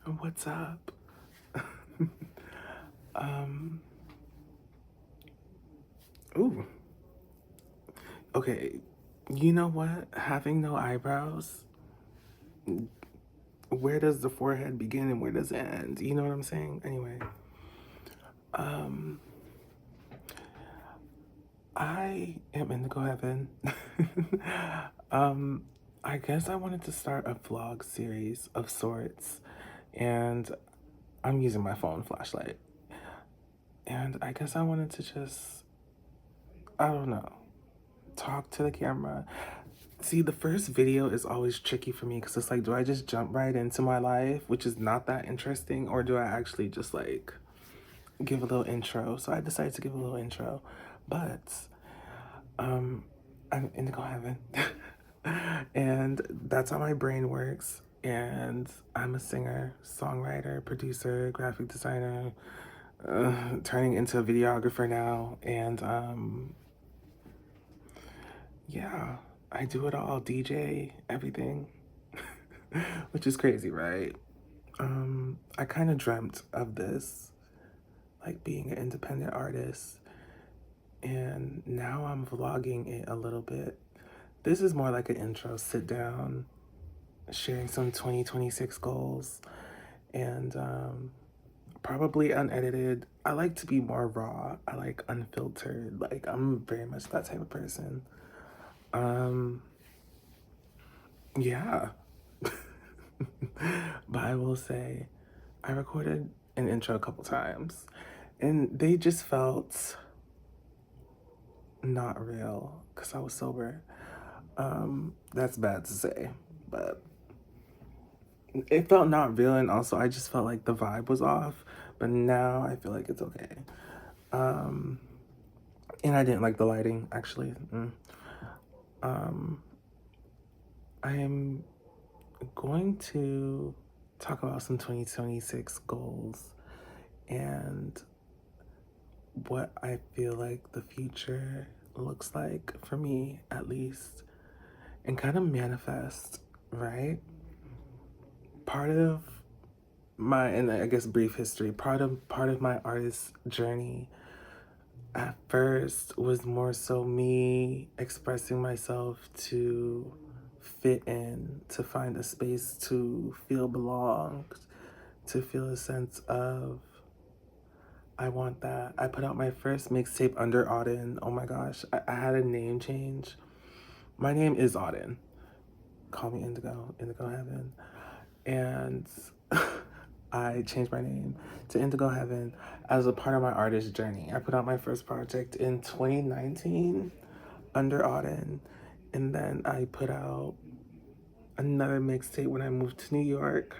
What's up? um, ooh, okay. You know what? Having no eyebrows, where does the forehead begin and where does it end? You know what I'm saying? Anyway, um, I am Indigo Heaven. um, I guess I wanted to start a vlog series of sorts, and I'm using my phone flashlight. And I guess I wanted to just, I don't know, talk to the camera. See, the first video is always tricky for me because it's like, do I just jump right into my life, which is not that interesting, or do I actually just like give a little intro? So I decided to give a little intro, but um, I'm Indigo Heaven, and that's how my brain works. And I'm a singer, songwriter, producer, graphic designer, turning into a videographer now, and yeah, I do it all, DJ, everything, which is crazy, right? I kind of dreamt of this, like being an independent artist, and now I'm vlogging it a little bit. This is more like an intro, sit down, sharing some 2026 goals, and probably unedited. I like to be more raw. I like unfiltered. Like, I'm very much that type of person. Um, yeah. But I will say, I recorded an intro a couple times, and they just felt not real because I was sober. That's bad to say, but it felt not real, and also I just felt like the vibe was off. But now I feel like it's okay. Um, and I didn't like the lighting actually. Um, I am going to talk about some 2026 goals and what I feel like the future looks like for me, at least, and kind of manifest, right? Part of my, and I guess brief history, part of my artist journey at first was more so me expressing myself to fit in, to find a space to feel belonged, to feel a sense of I want that. I put out my first mixtape under Auden. Oh my gosh, I had a name change. My name is Auden. Call me Indigo, Indigo Heaven. And I changed my name to Indigo Heaven as a part of my artist journey. I put out my first project in 2019 under Auden. And then I put out another mixtape when I moved to New York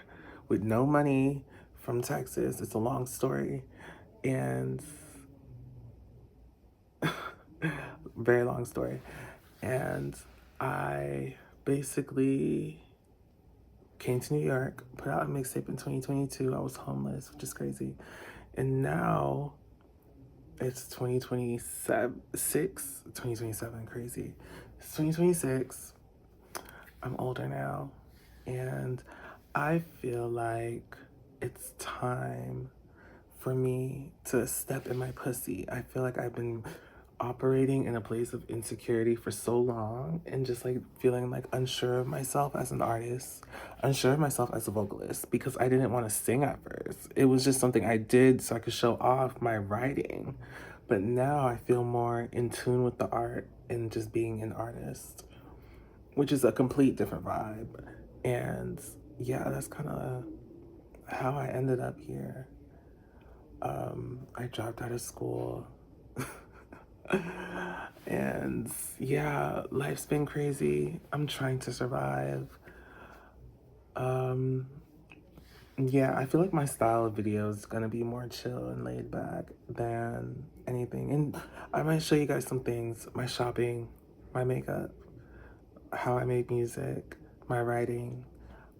with no money from Texas. It's a long story. And very long story. And I basically came to New York, put out a mixtape in 2022. I was homeless, which is crazy. And now it's 2027, crazy. It's 2026. I'm older now. And I feel like it's time for me to step in my pussy. I feel like I've been operating in a place of insecurity for so long and just like feeling like unsure of myself as an artist, unsure of myself as a vocalist because I didn't want to sing at first. It was just something I did so I could show off my writing. But now I feel more in tune with the art and just being an artist, which is a complete different vibe. And yeah, that's kind of how I ended up here. I dropped out of school. And yeah, life's been crazy. I'm trying to survive. Um, yeah, I feel like my style of video is gonna be more chill and laid back than anything. And I might show you guys some things, my shopping, my makeup, how I make music, my writing,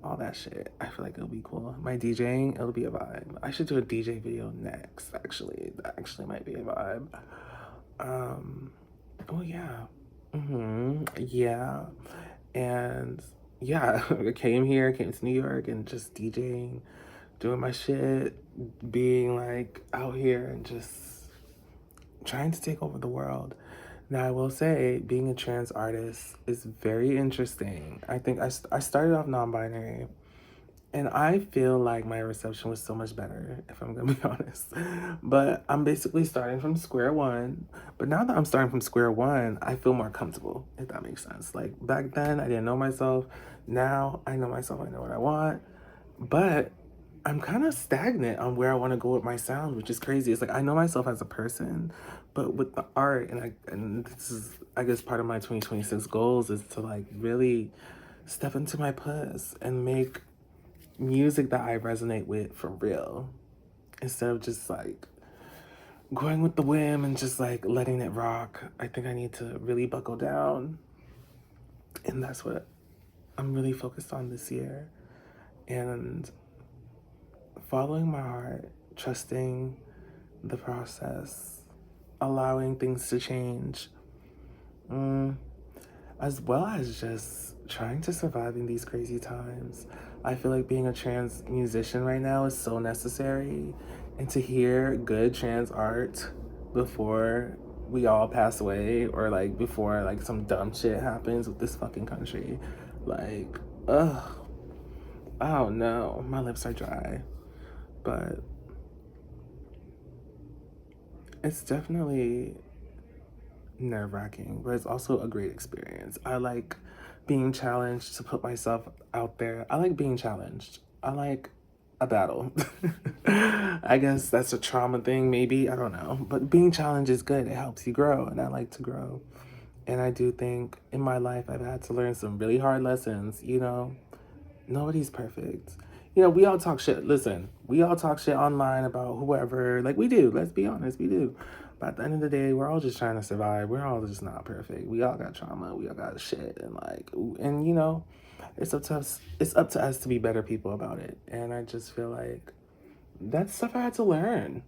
all that shit. I feel like it'll be cool. My DJing, it'll be a vibe. I should do a DJ video next, actually. That actually might be a vibe. Um, oh yeah. Yeah. And yeah, I came to New York and just DJing, doing my shit, being like out here and just trying to take over the world. Now, I will say, being a trans artist is very interesting. I think I started off non binary, and I feel like my reception was so much better, if I'm gonna be honest. But I'm basically starting from square one. But now that I'm starting from square one, I feel more comfortable, if that makes sense. Like back then, I didn't know myself. Now I know myself, I know what I want. But I'm kind of stagnant on where I want to go with my sound, which is crazy. It's like I know myself as a person, but with the art, and this is, I guess, part of my 2026 goals is to like really step into my puss and make music that I resonate with for real, instead of just like going with the whim and just like letting it rock. I think I need to really buckle down, and that's what I'm really focused on this year. And following my heart, trusting the process, allowing things to change, mm, as well as just trying to survive in these crazy times. I feel like being a trans musician right now is so necessary, and to hear good trans art before we all pass away, or like before like some dumb shit happens with this fucking country, like, ugh, I don't know, my lips are dry. But it's definitely nerve-wracking, but it's also a great experience. I like being challenged to put myself out there. I like being challenged. I like a battle. I guess that's a trauma thing, maybe. I don't know. But being challenged is good. It helps you grow, and I like to grow. And I do think in my life I've had to learn some really hard lessons, you know? Nobody's perfect. You know, we all talk shit. Listen, we all talk shit online about whoever. Like, we do. Let's be honest, we do. But at the end of the day, we're all just trying to survive. We're all just not perfect. We all got trauma. We all got shit. And, like, and you know, it's up to us. It's up to us to be better people about it. And I just feel like that's stuff I had to learn.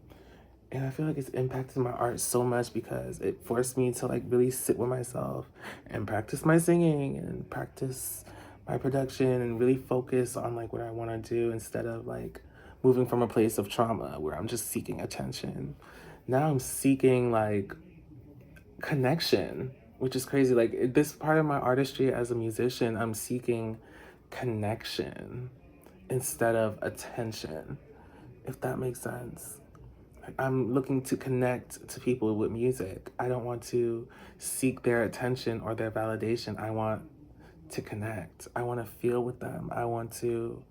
And I feel like it's impacted my art so much because it forced me to like really sit with myself and practice my singing and practice my production and really focus on like what I want to do, instead of like moving from a place of trauma where I'm just seeking attention. Now I'm seeking like connection, which is crazy. Like this part of my artistry as a musician, I'm seeking connection instead of attention, if that makes sense. I'm looking to connect to people with music. I don't want to seek their attention or their validation. I want to connect. I want to feel with them. I want to,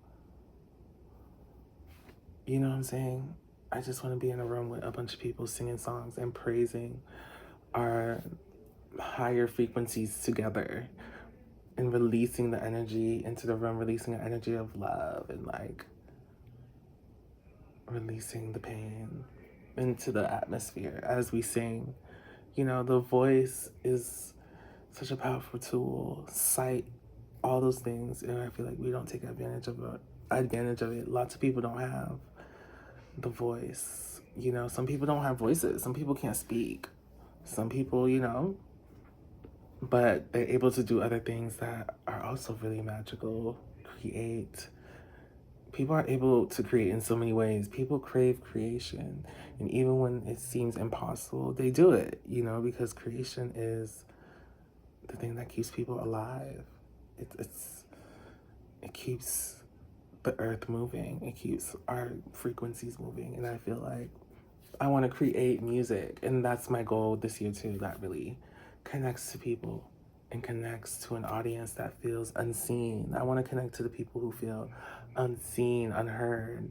you know what I'm saying? I just want to be in a room with a bunch of people singing songs and praising our higher frequencies together, and releasing the energy into the room, releasing the energy of love, and like releasing the pain into the atmosphere as we sing. You know, the voice is such a powerful tool. Sight, all those things, and I feel like we don't take advantage of it. Lots of people don't have the voice. You know, some people don't have voices. Some people can't speak. Some people, you know, but they're able to do other things that are also really magical. Create. People are able to create in so many ways. People crave creation, and even when it seems impossible, they do it, you know, because creation is the thing that keeps people alive. It's it keeps the earth moving. It keeps our frequencies moving, and I feel like I want to create music, and that's my goal this year too. That really connects to people and connects to an audience that feels unseen. I want to connect to the people who feel unseen, unheard,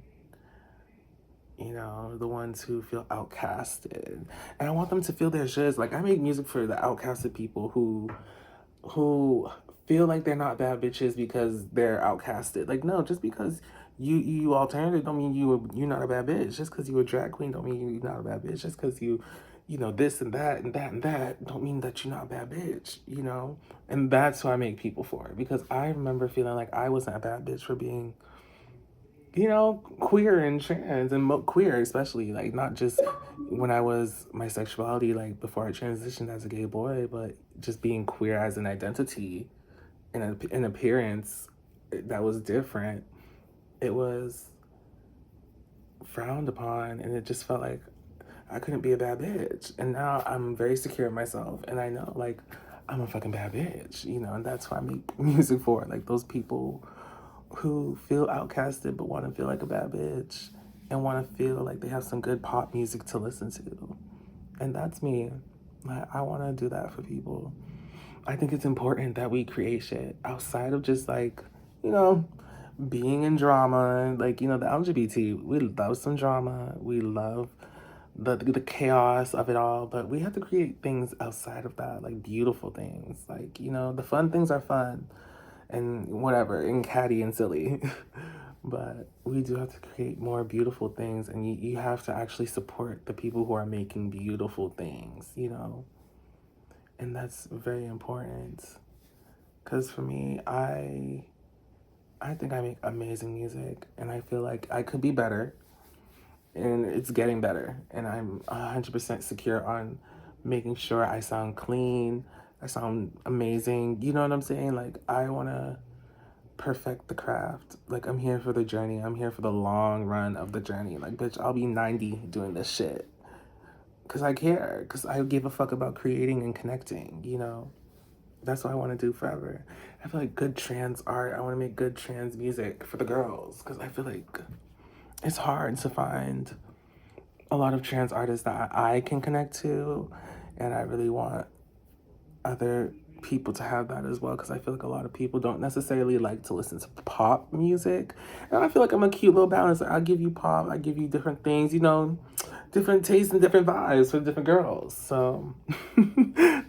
you know, the ones who feel outcasted. And I want them to feel their shiz. Like I make music for the outcasted people who feel like they're not bad bitches because they're outcasted. Like no, just because you alternative don't mean you're not a bad bitch. Just because you a drag queen don't mean you're not a bad bitch. Just because you know this and that and that and that don't mean that you're not a bad bitch. You know, and that's who I make people for, because I remember feeling like I wasn't a bad bitch for being, you know, queer and trans and queer, especially like not just when I was my sexuality, like before I transitioned as a gay boy, but just being queer as an identity and an appearance that was different. It was frowned upon, and it just felt like I couldn't be a bad bitch. And now I'm very secure in myself, and I know like I'm a fucking bad bitch, you know, and that's what I make music for. Like those people who feel outcasted but want to feel like a bad bitch and want to feel like they have some good pop music to listen to. And that's me. Like, I want to do that for people. I think it's important that we create shit outside of just like, you know, being in drama. Like, you know, the LGBT, we love some drama. We love the chaos of it all, but we have to create things outside of that, like beautiful things. Like, you know, the fun things are fun and whatever, and catty and silly. But we do have to create more beautiful things, and you have to actually support the people who are making beautiful things, you know? And that's very important. Because for me, I think I make amazing music, and I feel like I could be better, and it's getting better. And I'm 100% secure on making sure I sound clean, I sound amazing. You know what I'm saying? Like, I want to perfect the craft. Like, I'm here for the journey. I'm here for the long run of the journey. Like, bitch, I'll be 90 doing this shit. Because I care. Because I give a fuck about creating and connecting, you know? That's what I want to do forever. I feel like good trans art. I want to make good trans music for the girls. Because I feel like it's hard to find a lot of trans artists that I can connect to. And I really want other people to have that as well, because I feel like a lot of people don't necessarily like to listen to pop music, and I feel like I'm a cute little balance. I'll give you pop, I give you different things, you know, different tastes and different vibes for different girls. So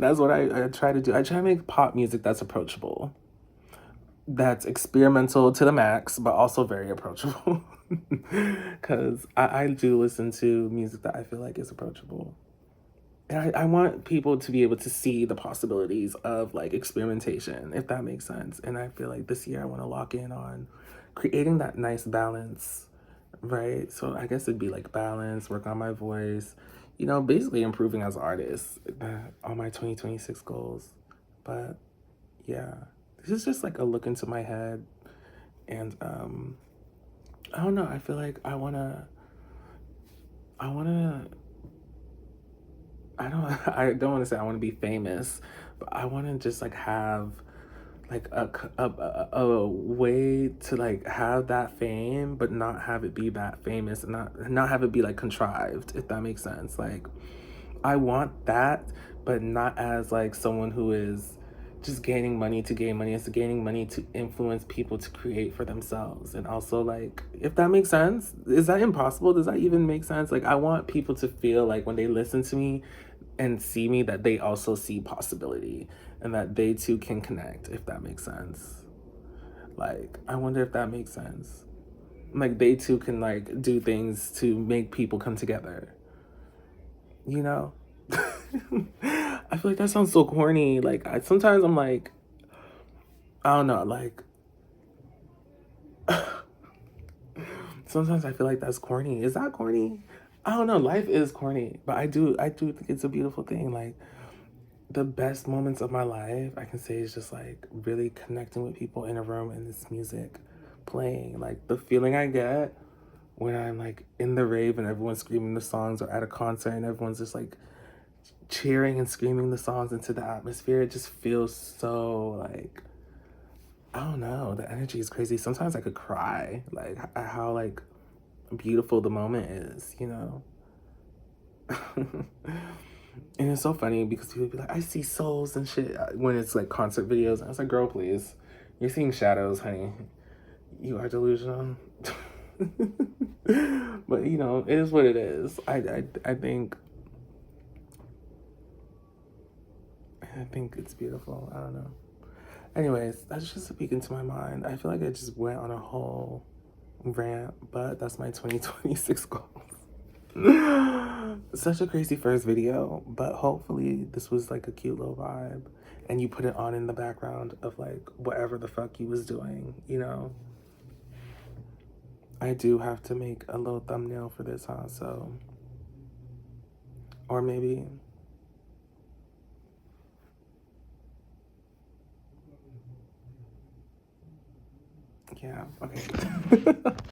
that's what I try to do. I try to make pop music that's approachable, that's experimental to the max, but also very approachable. Because I do listen to music that I feel like is approachable. And I want people to be able to see the possibilities of like experimentation, if that makes sense. And I feel like this year I want to lock in on creating that nice balance, right? So I guess it'd be like balance, work on my voice, you know, basically improving as an artist on my 2026 goals. But yeah, this is just like a look into my head. And I don't know, I feel like I wanna I don't want to say I want to be famous, but I want to just like have like a way to like have that fame, but not have it be that famous, and not have it be like contrived, if that makes sense. Like, I want that, but not as like someone who is just gaining money to gain money. It's gaining money to influence people to create for themselves. And also, like, if that makes sense, is that impossible? Does that even make sense? Like, I want people to feel like when they listen to me and see me, that they also see possibility and that they too can connect, if that makes sense. Like, I wonder if that makes sense. Like, they too can like do things to make people come together, you know? I feel like that sounds so corny. Like, sometimes I'm like, I don't know, like, sometimes I feel like that's corny. Is that corny? I don't know. Life is corny, but I do think it's a beautiful thing. Like, the best moments of my life, I can say, is just like really connecting with people in a room and this music playing. Like, the feeling I get when I'm like in the rave and everyone's screaming the songs, or at a concert and everyone's just like cheering and screaming the songs into the atmosphere. It just feels so like, I don't know, the energy is crazy. Sometimes I could cry, like at how like beautiful the moment is, you know? And it's so funny because people be like, I see souls and shit when it's like concert videos. And I was like, girl, please. You're seeing shadows, honey. You are delusional. But you know, it is what it is. I think it's beautiful. I don't know. Anyways, that's just a peek into my mind. I feel like I just went on a whole rant, but that's my 2026 goals. Such a crazy first video, but hopefully this was like a cute little vibe, and you put it on in the background of like whatever the fuck you was doing, you know? I do have to make a little thumbnail for this, huh? So, or maybe, yeah, okay.